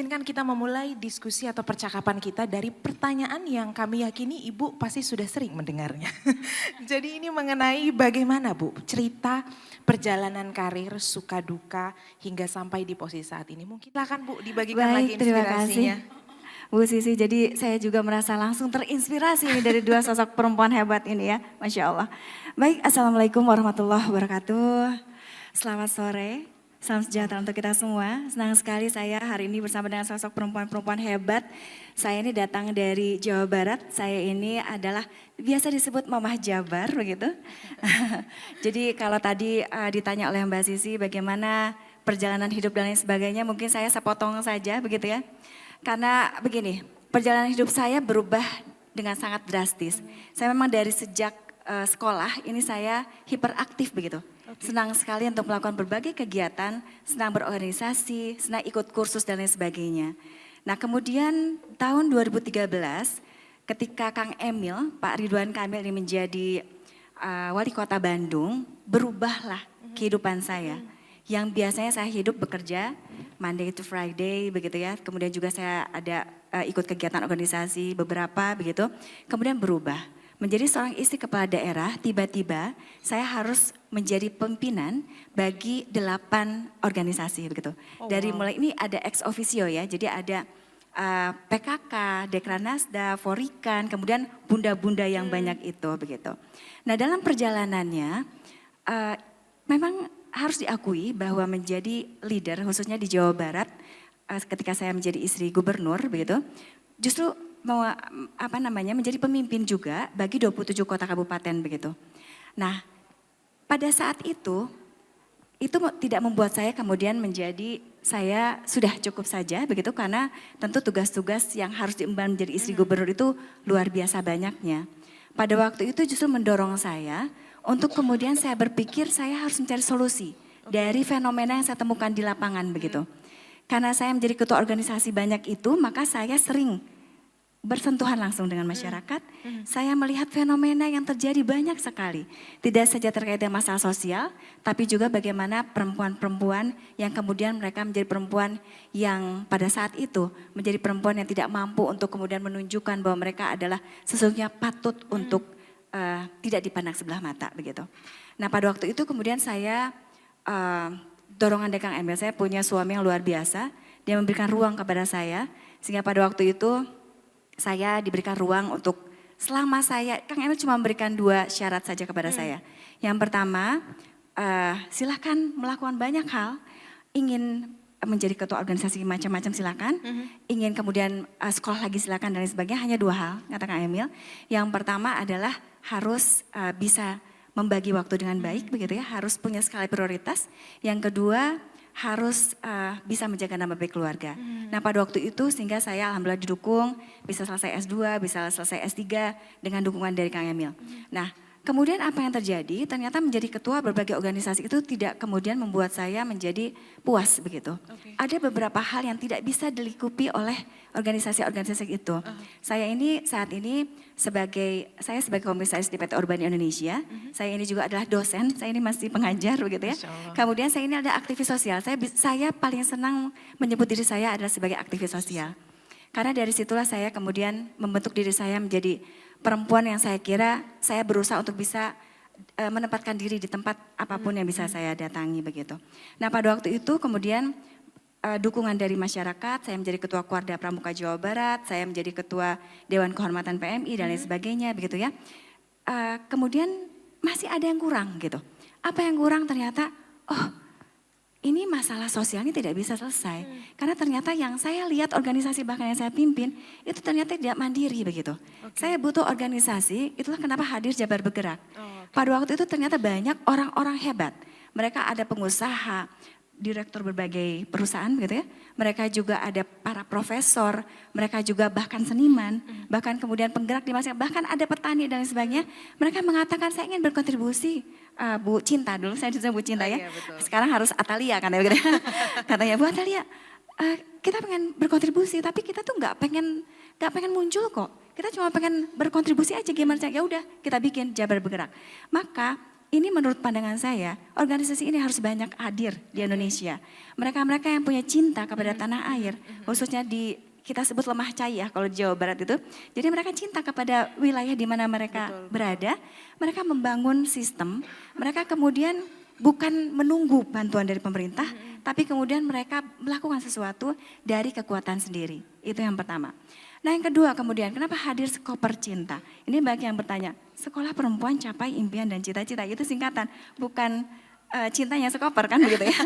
izinkan kita memulai diskusi atau percakapan kita dari pertanyaan yang kami yakini Ibu pasti sudah sering mendengarnya. Jadi ini mengenai bagaimana Bu cerita perjalanan karir, suka duka hingga sampai di posisi saat ini. Mungkin silakan Bu dibagikan lagi Baik, terima kasih. inspirasinya. Bu Sisi, jadi saya juga merasa langsung terinspirasi ini dari dua sosok perempuan hebat ini ya, Masya Allah. Baik, Assalamualaikum warahmatullahi wabarakatuh. Selamat sore, salam sejahtera untuk kita semua. Senang sekali saya hari ini bersama dengan sosok perempuan-perempuan hebat. Saya ini datang dari Jawa Barat, saya ini adalah biasa disebut Mamah Jabar begitu. Jadi kalau tadi ditanya oleh Mbak Sisi bagaimana perjalanan hidup dan lain sebagainya, mungkin saya sepotong saja begitu ya. Karena begini, perjalanan hidup saya berubah dengan sangat drastis. Saya memang dari sejak sekolah ini saya hiperaktif begitu. Senang sekali untuk melakukan berbagai kegiatan, senang berorganisasi, senang ikut kursus dan lain sebagainya. Nah kemudian tahun 2013 ketika Kang Emil, Pak Ridwan Kamil ini menjadi wali kota Bandung, berubahlah kehidupan saya. Yang biasanya saya hidup bekerja Monday to Friday begitu ya. Kemudian juga saya ada ikut kegiatan organisasi beberapa begitu. Kemudian berubah menjadi seorang istri kepala daerah, tiba-tiba saya harus menjadi pimpinan bagi 8 organisasi begitu. Dari mulai ini ada ex officio ya. Jadi ada PKK, Dekranasda, Forikan, kemudian bunda-bunda yang banyak itu begitu. Nah dalam perjalanannya memang harus diakui bahwa menjadi leader khususnya di Jawa Barat ketika saya menjadi istri gubernur begitu, justru menjadi pemimpin juga bagi 27 kota kabupaten begitu. Nah pada saat itu tidak membuat saya kemudian menjadi saya sudah cukup saja begitu, karena tentu tugas-tugas yang harus diemban menjadi istri gubernur itu luar biasa banyaknya. Pada waktu itu justru mendorong saya untuk kemudian saya berpikir saya harus mencari solusi dari fenomena yang saya temukan di lapangan begitu. Karena saya menjadi ketua organisasi banyak itu, maka saya sering bersentuhan langsung dengan masyarakat. Saya melihat fenomena yang terjadi banyak sekali. Tidak saja terkait dengan masalah sosial, tapi juga bagaimana perempuan-perempuan yang kemudian mereka menjadi perempuan yang pada saat itu menjadi perempuan yang tidak mampu untuk kemudian menunjukkan bahwa mereka adalah sesungguhnya patut untuk tidak dipandang sebelah mata begitu. Nah pada waktu itu kemudian saya dorongan dari Kang Emil, saya punya suami yang luar biasa, dia memberikan ruang kepada saya, sehingga pada waktu itu saya diberikan ruang untuk selama saya, Kang Emil cuma memberikan 2 syarat saja kepada saya. Yang pertama, silakan melakukan banyak hal, ingin menjadi ketua organisasi macam-macam silakan, ingin kemudian sekolah lagi silakan dan lain sebagainya, hanya 2 hal kata Kang Emil. Yang pertama adalah harus bisa membagi waktu dengan baik begitu ya, harus punya skala prioritas. Yang kedua harus bisa menjaga nama baik keluarga. Nah pada waktu itu sehingga saya alhamdulillah didukung, bisa selesai S2, bisa selesai S3 dengan dukungan dari Kang Emil. Nah kemudian apa yang terjadi, ternyata menjadi ketua berbagai organisasi itu tidak kemudian membuat saya menjadi puas begitu. Ada beberapa hal yang tidak bisa dilingkupi oleh organisasi-organisasi itu. Saya ini saat ini sebagai komisaris di PT Urban Indonesia, saya ini juga adalah dosen, saya ini masih pengajar begitu ya. Kemudian saya ini ada aktivis sosial, saya paling senang menyebut diri saya adalah sebagai aktivis sosial. Karena dari situlah saya kemudian membentuk diri saya menjadi perempuan yang saya kira saya berusaha untuk bisa menempatkan diri di tempat apapun yang bisa saya datangi begitu. Nah pada waktu itu kemudian dukungan dari masyarakat, saya menjadi ketua Kuarda Pramuka Jawa Barat, saya menjadi ketua Dewan Kehormatan PMI dan lain sebagainya begitu ya. Kemudian masih ada yang kurang gitu. Apa yang kurang ternyata, ini masalah sosial ini tidak bisa selesai. Karena ternyata yang saya lihat organisasi bahkan yang saya pimpin itu ternyata tidak mandiri begitu. Saya butuh organisasi, itulah kenapa hadir Jabar Bergerak. Pada waktu itu ternyata banyak orang-orang hebat. Mereka ada pengusaha, direktur berbagai perusahaan begitu ya. Mereka juga ada para profesor, mereka juga bahkan seniman, bahkan kemudian penggerak di masyarakat, bahkan ada petani dan lain sebagainya. Mereka mengatakan saya ingin berkontribusi. Bu Cinta dulu, saya disebut Bu Cinta ya. Sekarang harus Atalia kan ya. Katanya Bu Atalia, kita pengen berkontribusi tapi kita tuh nggak pengen muncul kok. Kita cuma pengen berkontribusi aja gimana, ya udah kita bikin Jabar Bergerak. Maka ini menurut pandangan saya, organisasi ini harus banyak hadir di Indonesia. Mereka-mereka yang punya cinta kepada tanah air, khususnya di kita sebut lemah cai ya kalau di Jawa Barat itu. Jadi mereka cinta kepada wilayah di mana mereka berada, mereka membangun sistem, mereka kemudian bukan menunggu bantuan dari pemerintah, tapi kemudian mereka melakukan sesuatu dari kekuatan sendiri. Itu yang pertama. Nah yang kedua kemudian, kenapa hadir Skoper Cinta? Ini bagi yang bertanya, Sekolah Perempuan Capai Impian dan Cita-Cita, itu singkatan, bukan cintanya Skoper kan begitu ya.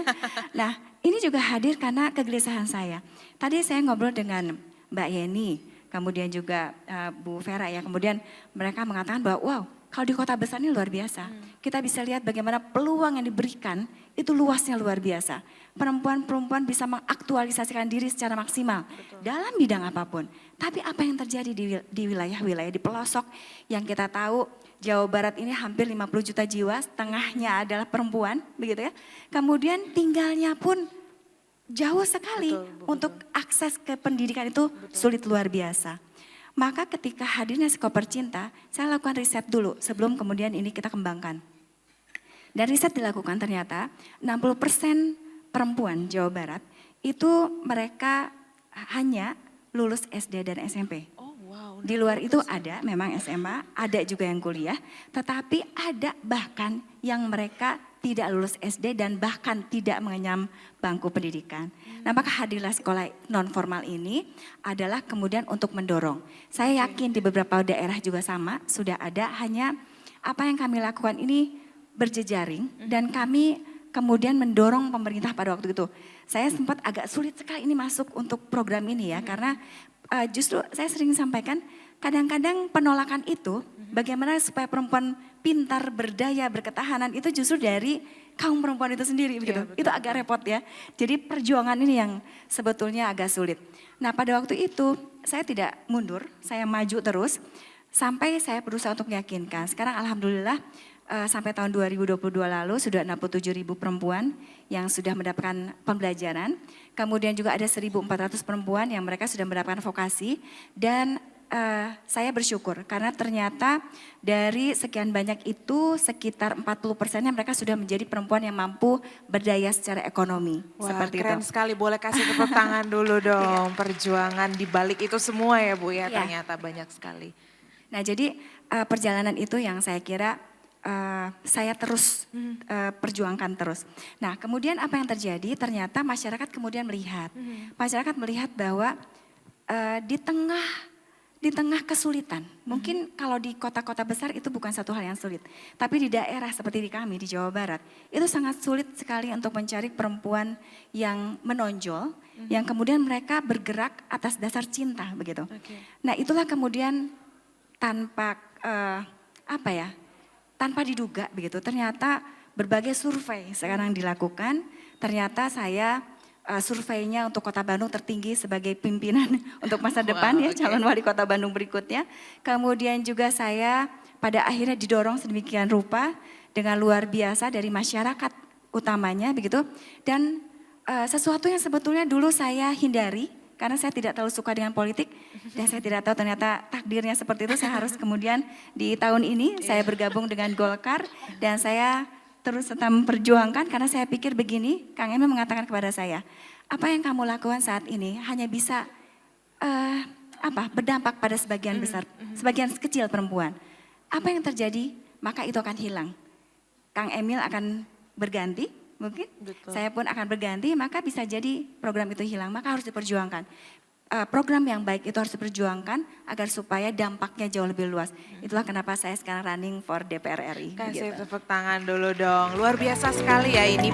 Nah ini juga hadir karena kegelisahan saya. Tadi saya ngobrol dengan Mbak Yeni, kemudian juga Bu Vera ya, kemudian mereka mengatakan bahwa wow, kalau di kota besar ini luar biasa. Kita bisa lihat bagaimana peluang yang diberikan itu luasnya luar biasa. Perempuan-perempuan bisa mengaktualisasikan diri secara maksimal dalam bidang apapun. Tapi apa yang terjadi di wilayah-wilayah di pelosok yang kita tahu Jawa Barat ini hampir 50 juta jiwa, setengahnya adalah perempuan, begitu ya. Kemudian tinggalnya pun jauh sekali untuk akses ke pendidikan itu sulit luar biasa. Maka ketika hadirnya Skoper Cinta, saya lakukan riset dulu sebelum kemudian ini kita kembangkan. Dan riset dilakukan ternyata 60% perempuan Jawa Barat itu mereka hanya lulus SD dan SMP. Oh wow. Di luar itu ada memang SMA, ada juga yang kuliah, tetapi ada bahkan yang mereka tidak lulus SD dan bahkan tidak mengenyam bangku pendidikan. Nah maka hadirlah sekolah non formal ini adalah kemudian untuk mendorong. Saya yakin di beberapa daerah juga sama, sudah ada, hanya apa yang kami lakukan ini berjejaring dan kami kemudian mendorong pemerintah pada waktu itu. Saya sempat agak sulit sekali ini masuk untuk program ini ya, karena justru saya sering sampaikan kadang-kadang penolakan itu bagaimana supaya perempuan pintar, berdaya, berketahanan itu justru dari kaum perempuan itu sendiri begitu. Itu agak repot ya. Jadi perjuangan ini yang sebetulnya agak sulit. Nah pada waktu itu saya tidak mundur, saya maju terus sampai saya berusaha untuk meyakinkan. Sekarang alhamdulillah sampai tahun 2022 lalu sudah 67.000 perempuan yang sudah mendapatkan pembelajaran. Kemudian juga ada 1.400 perempuan yang mereka sudah mendapatkan vokasi dan saya bersyukur karena ternyata dari sekian banyak itu sekitar 40%-nya mereka sudah menjadi perempuan yang mampu berdaya secara ekonomi. Wah, seperti keren itu. sekali, boleh kasih tepuk tangan dulu dong. Perjuangan di balik itu semua ya Bu ya, Iya. ternyata banyak sekali. Nah jadi perjalanan itu yang saya kira saya terus perjuangkan terus. Nah kemudian apa yang terjadi? Ternyata masyarakat kemudian melihat, masyarakat melihat bahwa di tengah kesulitan, mungkin kalau di kota-kota besar itu bukan satu hal yang sulit. Tapi di daerah seperti di kami, di Jawa Barat, itu sangat sulit sekali untuk mencari perempuan yang menonjol, yang kemudian mereka bergerak atas dasar cinta begitu. Nah itulah kemudian tanpa tanpa diduga begitu, ternyata berbagai survei sekarang dilakukan, ternyata saya surveinya untuk Kota Bandung tertinggi sebagai pimpinan untuk masa depan ya, calon wali Kota Bandung berikutnya. Kemudian juga saya pada akhirnya didorong sedemikian rupa dengan luar biasa dari masyarakat utamanya begitu. Dan sesuatu yang sebetulnya dulu saya hindari karena saya tidak terlalu suka dengan politik dan saya tidak tahu ternyata takdirnya seperti itu. Saya harus kemudian di tahun ini saya bergabung dengan Golkar dan saya terus tetap memperjuangkan karena saya pikir begini, Kang Emil mengatakan kepada saya, apa yang kamu lakukan saat ini hanya bisa berdampak pada sebagian besar, sebagian kecil perempuan. Apa yang terjadi, maka itu akan hilang. Kang Emil akan berganti, mungkin saya pun akan berganti, maka bisa jadi program itu hilang, maka harus diperjuangkan. Program yang baik itu harus diperjuangkan agar supaya dampaknya jauh lebih luas. Itulah kenapa saya sekarang running for DPR RI. Kasih Gitu. tepuk tangan dulu dong, luar biasa sekali ya ini.